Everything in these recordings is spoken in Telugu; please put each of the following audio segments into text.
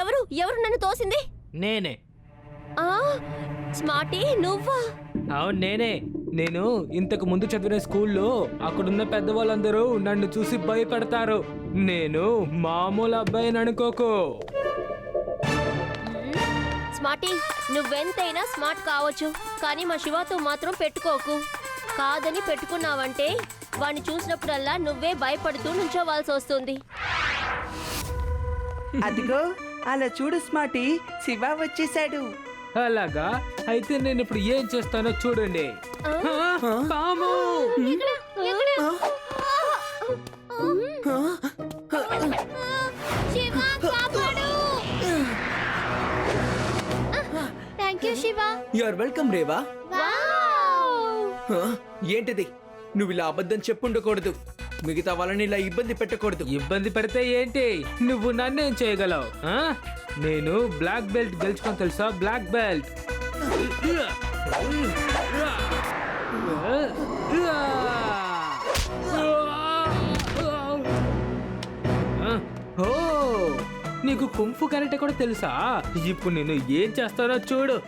ఎవరు ఎవరు నన్ను తోసింది? నేనే. స్మార్టీ నువ్వా? అవును నేనే. నేను ఇంతకు ముందు చదివిన స్కూల్లో అక్కడున్న పెద్దవాళ్ళందరూ నన్ను చూసి భయపడతారు. నేను మామూలు అబ్బాయిని అనుకోకు. స్మార్టీ, నువ్వెంతైనా స్మార్ట్ కావచ్చు, కానీ మా శివతో మాత్రం పెట్టుకోకు. కాదని పెట్టుకున్నావంటే వాణ్ణి చూసినప్పుడల్లా నువ్వే భయపడుతూ నుంచోవాల్సి వస్తుంది. అదిగో అలా చూడు స్మార్టీ, శివ వచ్చేసాడు. అలాగా? అయితే నేను ఇప్పుడు ఏం చేస్తానో చూడండి. పాము! You are welcome Reva. ఏంటిది? నువ్వు ఇలా అబద్ధం చెప్పుండకూడదు. మిగతా వాళ్ళని ఇలా ఇబ్బంది పెట్టకూడదు. ఇబ్బంది పెడితే ఏంటి? నువ్వు నన్నేం చేయగలవు? నేను బ్లాక్ బెల్ట్ గెలుచుకొని తెలుసా? Black belt. ఓ, నీకు కుంఫు కరెక్ట్ కూడా తెలుసా? ఇప్పుడు నేను ఏం చేస్తానో చూడు.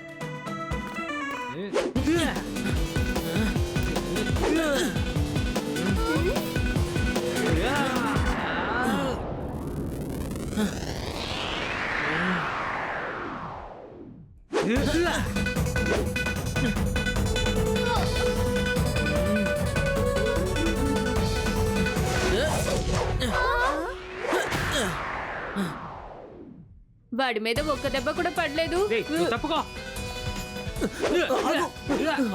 వాడి మీద ఒక్క దెబ్బ కూడా పడలేదు. తప్పుకో.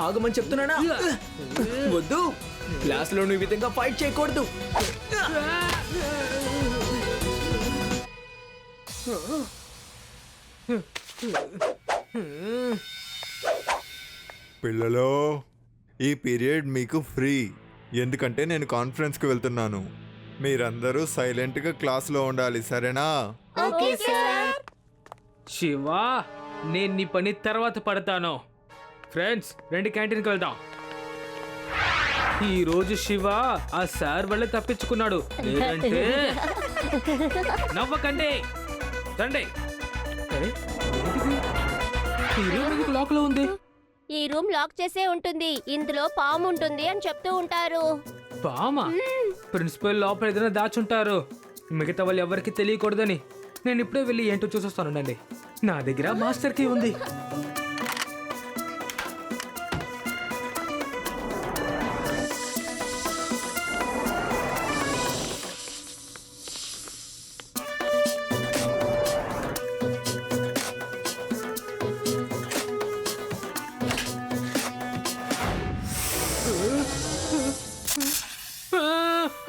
ఆగమని చెప్తున్నానా? వద్దు, క్లాస్ లో నువ్వు ఈ విధంగా ఫైట్ చేయకూడదు. పిల్లలు, ఈ పీరియడ్ మీకు ఫ్రీ. ఎందుకంటే నేను కాన్ఫరెన్స్కి వెళ్తున్నాను. మీరందరూ సైలెంట్గా క్లాస్లో ఉండాలి, సరేనా? శివా, నేను నీ పని తర్వాత పడతాను. ఫ్రెండ్స్, రండి క్యాంటీన్కి వెళ్దాం. ఈ రోజు శివ ఆ సార్ వల్ల తప్పించుకున్నాడు. లేదంటే నవ్వకండి, రండి. ఈ రూమ్ ఎందుకు లాక్ లో ఉంది? ఈ రూమ్ లాక్ చేసే ఉంటుంది. ఇందులో పాము ఉంటుంది అని చెప్తూ ఉంటారు. పామా? ప్రిన్సిపల్ లోపల ఏదైనా దాచుంటారు. మిగతా వాళ్ళు ఎవరికి తెలియకూడదని. నేను ఇప్పుడే వెళ్ళి ఏంటో చూసొస్తానండి. నా దగ్గర మాస్టర్ కీ ఉంది.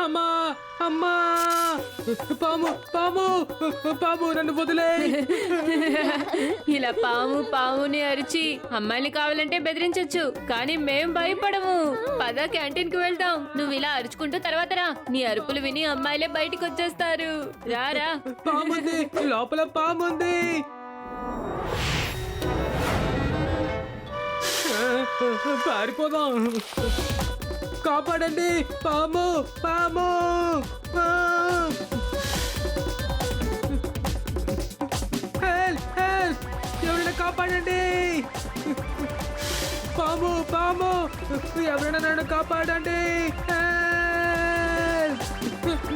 అమ్మా అమ్మా, పాము పాము పాము, నన్ను వదిలే. ఇలా పాము పాముని అరిచి అమ్మాయిని కావాలంటే బెదిరించొచ్చు, కానీ మేం భయపడము. పద క్యాంటీన్ కి వెళ్దాం. నువ్వు ఇలా అరుచుకుంటూ తర్వాత రా. నీ అరుపులు విని అమ్మాయిలే బయటికి వచ్చేస్తారు. రారా. పాముంది, లోపల పాముంది. పారిపోదాం. కాపాడండి, పాము పాము. ఎవరైనా కాపాడండి. పాము పాము, ఎవరైనా నన్ను కాపాడండి.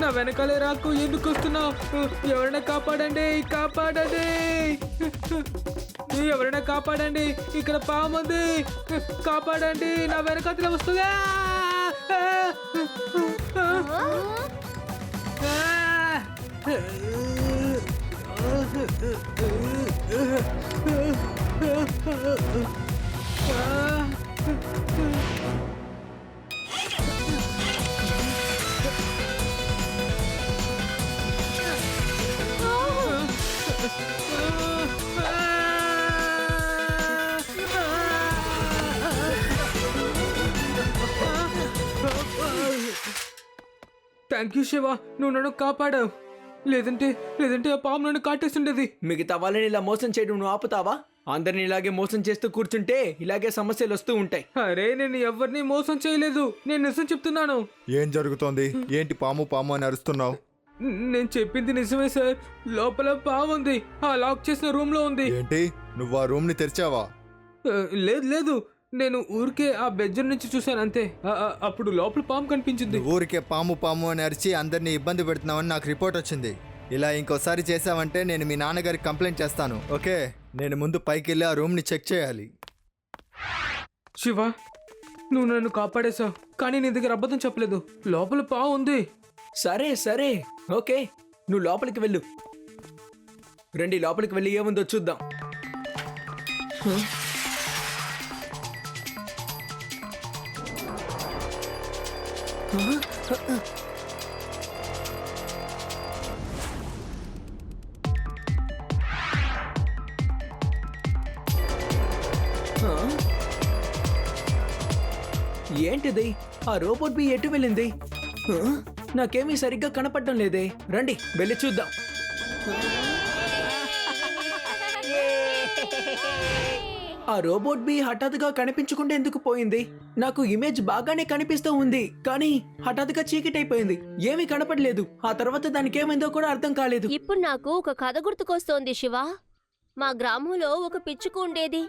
నా వెనకాలే రాకు, ఎందుకు వస్తున్నావు? ఎవరైనా కాపాడండి, కాపాడండి. ఎవరైనా కాపాడండి, ఇక్కడ పాము ఉంది. కాపాడండి, నా వెనకాల వస్తుంది. థ్యాంక్ యూ శివ, నువ్వు నన్ను కాపాడావు. లేదంటే ఆ పాము నన్ను కాటేస్తుండేది. మిగతా వాళ్ళని ఇలా మోసం చేయడం నువ్వు ఆపుతావా? అందరిని ఇలాగే మోసం చేస్తూ కూర్చుంటే ఇలాగే సమస్యలు వస్తూ ఉంటాయి. అరే, నేను ఎవరిని మోసం చేయలేదు. నేను నిజం చెప్తున్నాను. ఏం జరుగుతోంది? ఏంటి పాము పాము అని అరుస్తున్నావు? నేను చెప్పింది నిజమే సార్. లోపల పాము ఉంది. ఆ లాక్ చేసిన రూమ్ లో ఉంది. ఏంటి నువ్వు ఆ రూమ్ని తెరిచావా? లేదు లేదు, నేను ఊరికే ఆ బెజ్జం నుంచి చూశాను అంతే. అప్పుడు లోపల పాము కనిపించింది. నువ్వు ఊరికే పాము పాము అని అరిచి అందరినీ ఇబ్బంది పెడుతున్నావని నాకు రిపోర్ట్ వచ్చింది. ఇలా ఇంకోసారి చేసావంటే నేను మీ నాన్నగారికి కంప్లైంట్ చేస్తాను. ఓకే, నేను ముందు పైకి వెళ్ళి ఆ రూమ్ని చెక్ చేయాలి. శివ, నువ్వు నన్ను కాపాడేశావు, కానీ నీ దగ్గర అబద్ధం చెప్పలేదు. లోపల పాము ఉంది. సరే సరే ఓకే, నువ్వు లోపలికి వెళ్ళు. రండి లోపలికి వెళ్ళి ఏముందో చూద్దాం. ఏంటిది? ఆ రోబోట్ బీ ఎటు వెళ్ళింది? నాకేమీ సరిగ్గా కనపడడం లేదే. రండి వెళ్ళి చూద్దాం. ఆ రోబోట్ బీ హఠాత్తుగా కనిపించకుండా ఎందుకు పోయింది? నాకు ఇమేజ్ బాగానే కనిపిస్తూ ఉంది, కానీ హఠాత్తుగా చీకటైపోయింది. ఏమీ కనపడలేదు. ఆ తర్వాత దానికి ఏమైందో కూడా అర్థం కాలేదు. ఇప్పుడు నాకు ఒక కథ గుర్తుకొస్తోంది శివ. మా గ్రామంలో ఒక పిచ్చుక ఉండేది.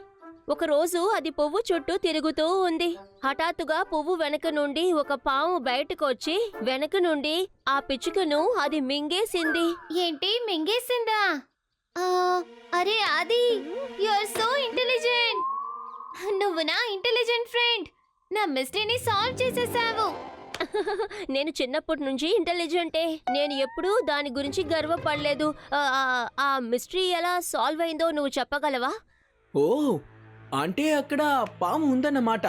ఒక రోజు అది పువ్వు చుట్టూ తిరుగుతూ ఉంది. హఠాత్తుగా పువ్వు వెనక నుండి ఒక పాము బయటకు వచ్చి వెనక నుండి ఆ పిచ్చుకను అది మింగేసింది. ఏంటి మింగేసిందా? అరే ఆది, యు ఆర్ సో ఇంటెలిజెంట్. నువ్వు నా ఇంటెలిజెంట్ ఫ్రెండ్. నా మిస్టరీని సాల్వ్ చేసేసావు. నేను చిన్నప్పటి నుంచి ఇంటెలిజెంటే. నేను ఎప్పుడూ దాని గురించి గర్వపడలేదు. ఆ మిస్టరీ ఎలా సాల్వ్ అయిందో నువ్వు చెప్పగలవా? ఓ, అంటే అక్కడ పాము ఉందన్నమాట.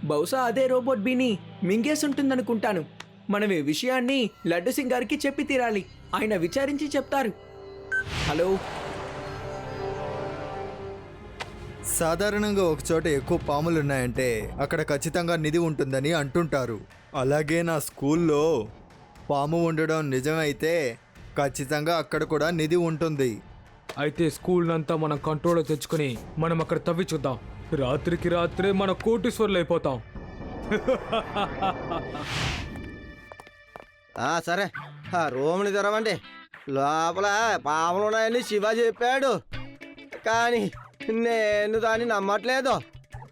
బహుశా అదే రోబోట్ బీని మింగేసుంటుందనుకుంటాను. మనం ఈ విషయాన్ని లడ్డు సింగ్ గారికి చెప్పి తీరాలి. ఆయన విచారించి చెప్తారు. హలో, సాధారణంగా ఒక చోట ఎక్కువ పాములు ఉన్నాయంటే అక్కడ ఖచ్చితంగా నిధి ఉంటుందని అంటుంటారు. అలాగే నా స్కూల్లో పాము ఉండడం నిజమైతే ఖచ్చితంగా అక్కడ కూడా నిధి ఉంటుంది. అయితే స్కూల్ అంతా మనం కంట్రోల్లో తెచ్చుకుని మనం అక్కడ తవ్వి చూద్దాం. రాత్రికి రాత్రే మన కోటీశ్వర్లు అయిపోతాం. సరే, ఆ రూమ్ని తెరవండి. లోపల పాములు ఉన్నాయని శివ చెప్పాడు, కానీ నేను దాన్ని నమ్మట్లేదు.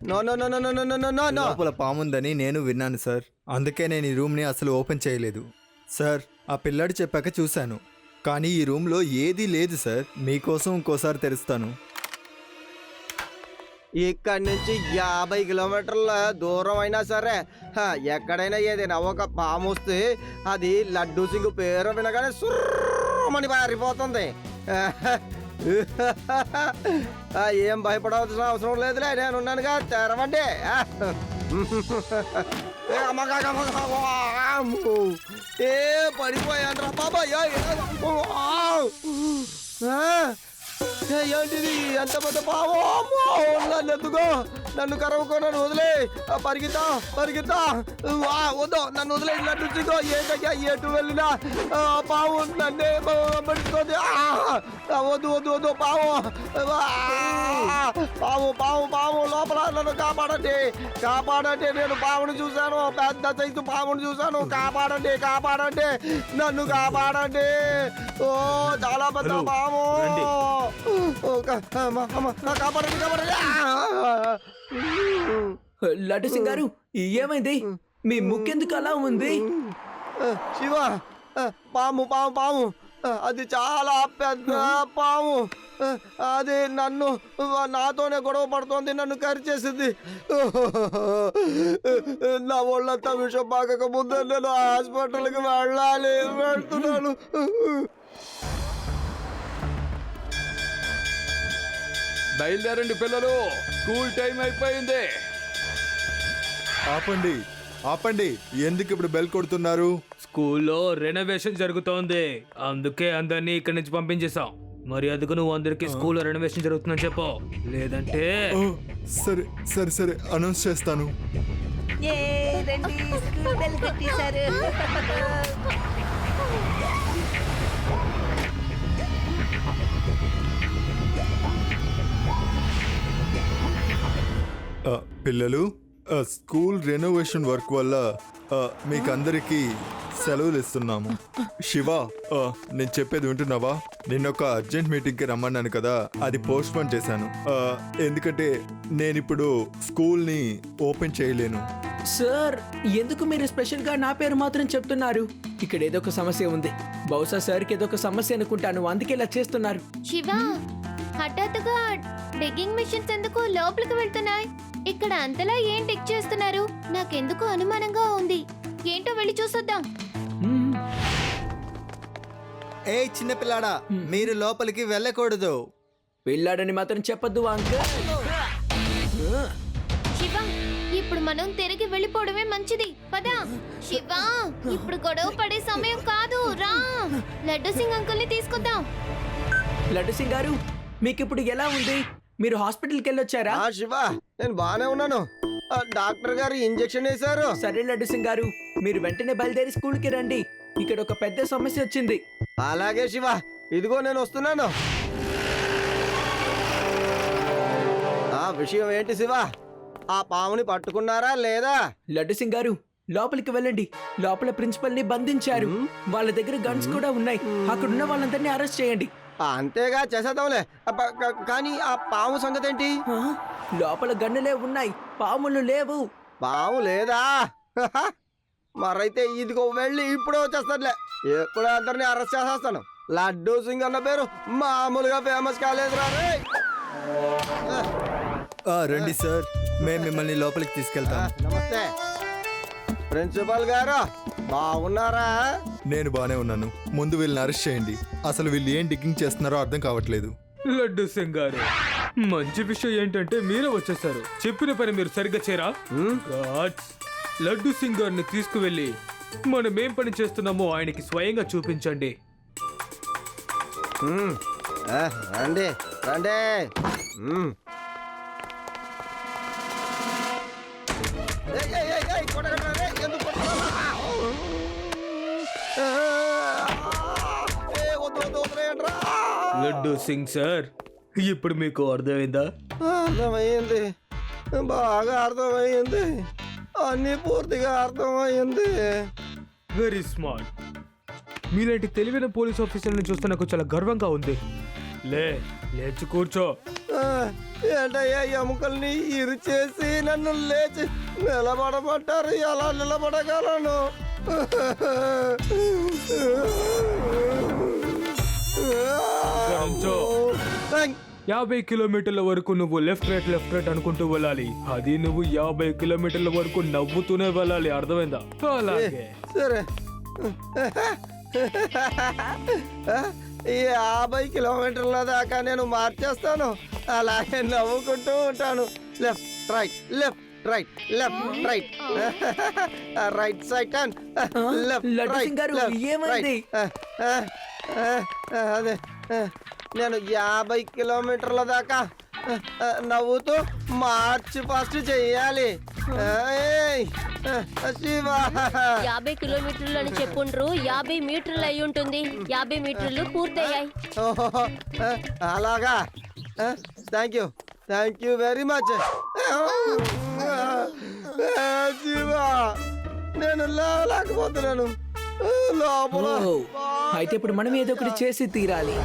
No no no no no no no no no. లోపల పాముందని నేను విన్నాను సార్, అందుకే నేను ఈ రూమ్ని అసలు ఓపెన్ చేయలేదు. సార్, ఆ పిల్లాడు చెప్పాక చూశాను, కానీ ఈ రూమ్లో ఏదీ లేదు సార్. మీకోసం ఇంకోసారి తెరుస్తాను. ఇక్కడి నుంచి 50 కిలోమీటర్ల దూరం అయినా సరే, ఎక్కడైనా ఏదైనా ఒక పాము వస్తే అది లడ్డూ సింగ్ పేరు వినగానే సుర్రమని పారిపోతుంది. ఏం భయపడవలసిన అవసరం లేదులే, నేను ఉన్నానుగా. తెరవండి. ఏ పడిపోయాను రా బాబాయ్. ఏంటిది? ఎంత పెద్ద పాము! నన్ను ఎందుకో, నన్ను కరవకో, నన్ను వదిలే. పరిగెత్తా పరిగెత్తా. వద్దు, నన్ను వదిలే. నన్ను సింగో ఏంటయ్యా, ఎటు వెళ్ళినా పాము నన్నే పడుతుంది. వద్దు వద్దు వద్దు, పాము పాము పాము పాము లోపల. నన్ను కాపాడండి కాపాడండి. నేను పాముని చూశాను, పెద్ద సైజు పాముని చూశాను. కాపాడండి కాపాడండి, నన్ను కాపాడండి. ఓ, చాలా పెద్ద పాము. కాపాడండి కాపాడండి. లడ్డు సింగ్ గారు, ఏమైంది? మీ ముక్కెందుకు అలా ఉంది? శివ, పాము పాము పాము, అది చాలా పెద్ద పాము. అది నాతోనే గొడవ పడుతోంది, నన్ను కరిచేసింది. నా ఒళ్ళంతా విషం పాకక ముందే నేను హాస్పిటల్కి వెళ్తున్నాను. బయలుదేరండి పిల్లలు, స్కూల్ టైం అయిపోయింది. ఆపండి ఆపండి, ఎందుకు ఇప్పుడు బెల్ కొడుతున్నారు? స్కూల్లో రెనోవేషన్ జరుగుతోంది, అందుకే అందరినీ ఇక్కడి నుంచి పంపించేశాం. మరి అందుకు నువ్వు అందరికి స్కూల్లో రెనోవేషన్ జరుగుతుందని చెప్పు, లేదంటే ఓ, సరే సరే సరే, అనౌన్స్ చేస్తాను. రండి, స్కూల్ బెల్ కొట్టేశారు. పిల్లలు, స్కూల్ రెనోవేషన్ వర్క్ వల్ల మీకు అందరికీ సెలవులు ఇస్తున్నాము. శివ, నేను చెప్పేది వింటున్నావా? నిన్న ఒక అర్జెంట్ మీటింగ్కి రమ్మన్నాను కదా, అది పోస్ట్ పోన్ చేశాను. ఎందుకంటే నేను ఇప్పుడు స్కూల్ని ఓపెన్ చేయలేను. సార్, ఎందుకు మీరు స్పెషల్ గా నా పేరు మాత్రం చెప్తున్నారు? ఇక్కడ ఏదో ఒక సమస్య ఉంది. బహుశా సార్కి ఏదో ఒక సమస్య అనుకుంటాను, అందుకే ఇలా చేస్తున్నారు. శివ, హఠాత్తుగా డిగ్గింగ్ మిషన్స్ ఎందుకు లోపలికి వెళ్తున్నాయి? ఇక్కడ అంతలా ఏం డిగ్ చేస్తున్నారు? నాకెందుకు అనుమానంగా ఉంది. ఏంటో వెళ్ళి చూసొద్దాం. ఏ చిన్నపిల్లాడా, మీరు లోపలికి వెళ్ళకూడదు. వెళ్ళాడని మాత్రం చెప్పొద్దు అంకుల్. శివ, ఇప్పుడు మనం తిరిగి వెళ్ళిపోవడమే మంచిది. పదా శివ, ఇప్పుడు గొడవ పడే సమయం కాదు. రా, లడ్డు సింగ్ అంకుల్ని తీసుకొద్దాం. లడ్డు సింగ్ గారు, మీకు ఇప్పుడు ఎలా ఉంది? మీరు హాస్పిటల్కి వెళ్ళొచ్చారా? శివ, నేను బానే ఉన్నాను. డాక్టర్ గారు ఇంజెక్షన్ వేశారు. సరే లడ్డు సింగ్ గారు, మీరు వెంటనే బయలుదేరి స్కూల్కి రండి. ఇక్కడ ఒక పెద్ద సమస్య వచ్చింది. అలాగే శివ, ఇదిగో నేను వస్తున్నాను. ఆ విషయం ఏంటి శివ? ఆ పాముని పట్టుకున్నారా లేదా? లడ్డు సింగ్ గారు, లోపలికి వెళ్ళండి. లోపల ప్రిన్సిపల్ ని బంధించారు. వాళ్ళ దగ్గర గన్స్ కూడా ఉన్నాయి. అక్కడున్న వాళ్ళందరినీ అరెస్ట్ చేయండి. అంతేగా, చేసేద్దాంలే. కానీ ఆ పాము సంగతి ఏంటి? లోపల గన్నులే ఉన్నాయి, పాములు లేవు. పాము లేదా? మరైతే ఇదిగో వెళ్ళి ఇప్పుడే వచ్చేస్తానులే. ఎప్పుడు అందరినీ అరెస్ట్ చేసేస్తాను. లడ్డూ సింగ్ అన్న పేరు మామూలుగా ఫేమస్ కాలేదురా రే. రండి సార్, మేము మిమ్మల్ని లోపలికి తీసుకెళ్తాం. నమస్తే ప్రిన్సిపల్ గారు, బాగున్నారా? నేను బానే ఉన్నాను. ముందు వీళ్ళని అరెస్ట్ చేయండి. అసలు వీళ్ళు ఏం డిగ్గింగ్ చేస్తున్నారో అర్థం కావట్లేదు. లడ్డు సింగ్ గారు, మంచి విషయం ఏంటంటే మీరే వచ్చేసారు. చెప్పిన పని మీరు సరిగ్గా చేయరా? గాడ్స్, లడ్డు సింగ్ గారిని తీసుకువెళ్ళి మనం ఏం పని చేస్తున్నామో ఆయనకి స్వయంగా చూపించండి. రండి రండి. లడ్డు సింగ్ సార్, ఇప్పుడు మీకు అర్థమైందా? అర్థమయ్యింది, బాగా అర్థమయ్యింది. అన్ని పూర్తిగా అర్థమయ్యింది. Very smart. మీలాంటి తెలివైన పోలీస్ ఆఫీసర్ని చూస్తే నాకు చాలా గర్వంగా ఉంది. లేచి కూర్చో. ఏంటయ్యా, ఎముకల్ని ఇరిచేసి నన్ను లేచి నిలబడమంటారు? ఎలా నిలబడగలను? గమనించు. 50 కిలోమీటర్ల వరకు నువ్వు లెఫ్ట్ రైట్ అనుకుంటూ వెళ్ళాలి. అది నువ్వు 50 కిలోమీటర్ల వరకు నవ్వుతూనే వెళ్ళాలి. అర్థమైందా? అలాగే. సరే, 50 కిలోమీటర్ల దాకా నేను మార్చేస్తాను. అలాగే నవ్వుకుంటూ ఉంటాను. Left right, left right, left right, right side and left laddu Singh గారు, ఏమైంది? అదే, నేను 50 కిలోమీటర్ల దాకా నవ్వుతూ మార్చ్ పాస్ట్ చెయ్యాలి. శివ, 50 కిలోమీటర్లు అని చెప్పుండ్రు. 50 మీటర్లు అయి ఉంటుంది. 50 మీటర్లు పూర్తయ్యాయి. అలాగా. Thank you very much. Shiva, నేను లేకపోతున్నాను లోపల. అయితే ఇప్పుడు మనం ఏదో ఒకటి చేసి తీరాలి.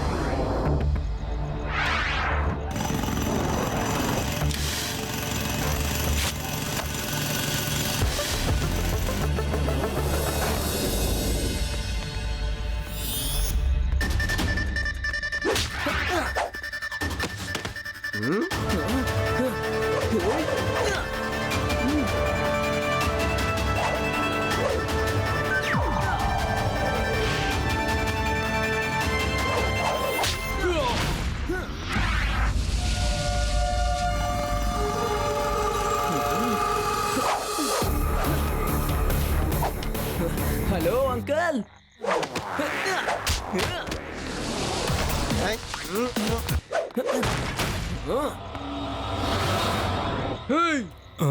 Hello uncle.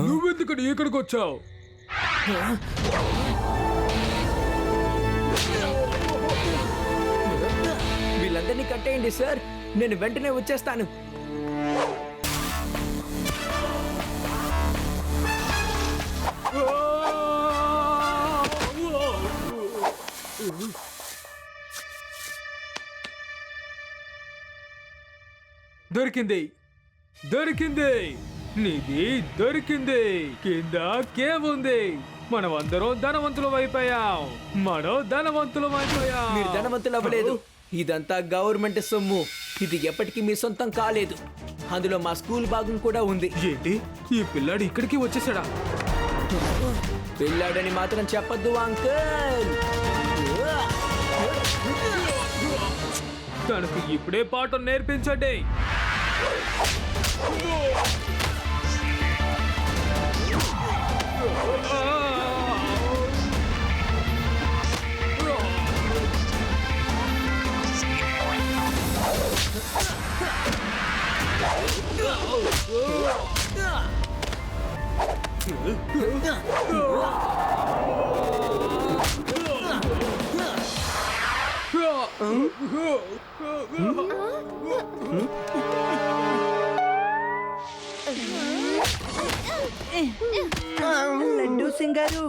నువ్వెందుకని ఇక్కడికి వచ్చావు? వీళ్ళందరినీ కట్టేయండి సార్, నేను వెంటనే వచ్చేస్తాను. దొరికింది దొరికింది నిధి దొరికింది కింద కేవ్ ఉంది మనమందరం ధనవంతులం అయిపోయాం మీరు ధనవంతులు అవ్వలేదు. ఇదంతా గవర్నమెంట్ సొమ్ము. ఇది ఎప్పటికీ మీ సొంతం కాలేదు. అందులో మా స్కూల్ భాగం కూడా ఉంది. ఏంటి ఈ పిల్లాడు ఇక్కడికి వచ్చేసాడా? పిల్లాడని మాత్రం చెప్పద్దు అంకుల్. తనకు ఇప్పుడే పాఠం నేర్పించండి. లడ్డు సింగారు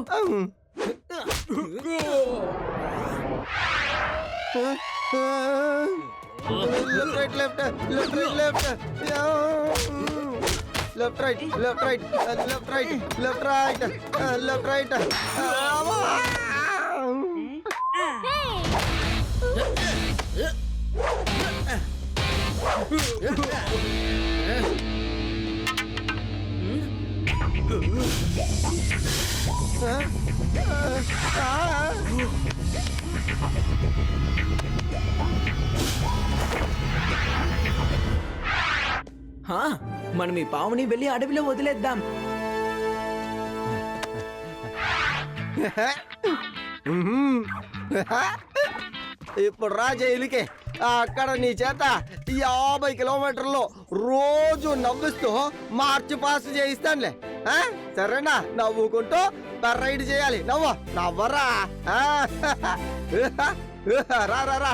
లెఫ్ట్ రైట్. హా, మనం ఈ పాముని వెళ్ళి అడవిలో వదిలేద్దాం. ఇప్పుడు రా జైలుకి. అక్కడ నీ చేత 50 కిలోమీటర్లు రోజు నవ్విస్తూ మార్చి పాస్ చేయిస్తానులే. సరేనా? నవ్వుకుంటూ రైడ్ చేయాలి. నవ్వరా. రా రా రా.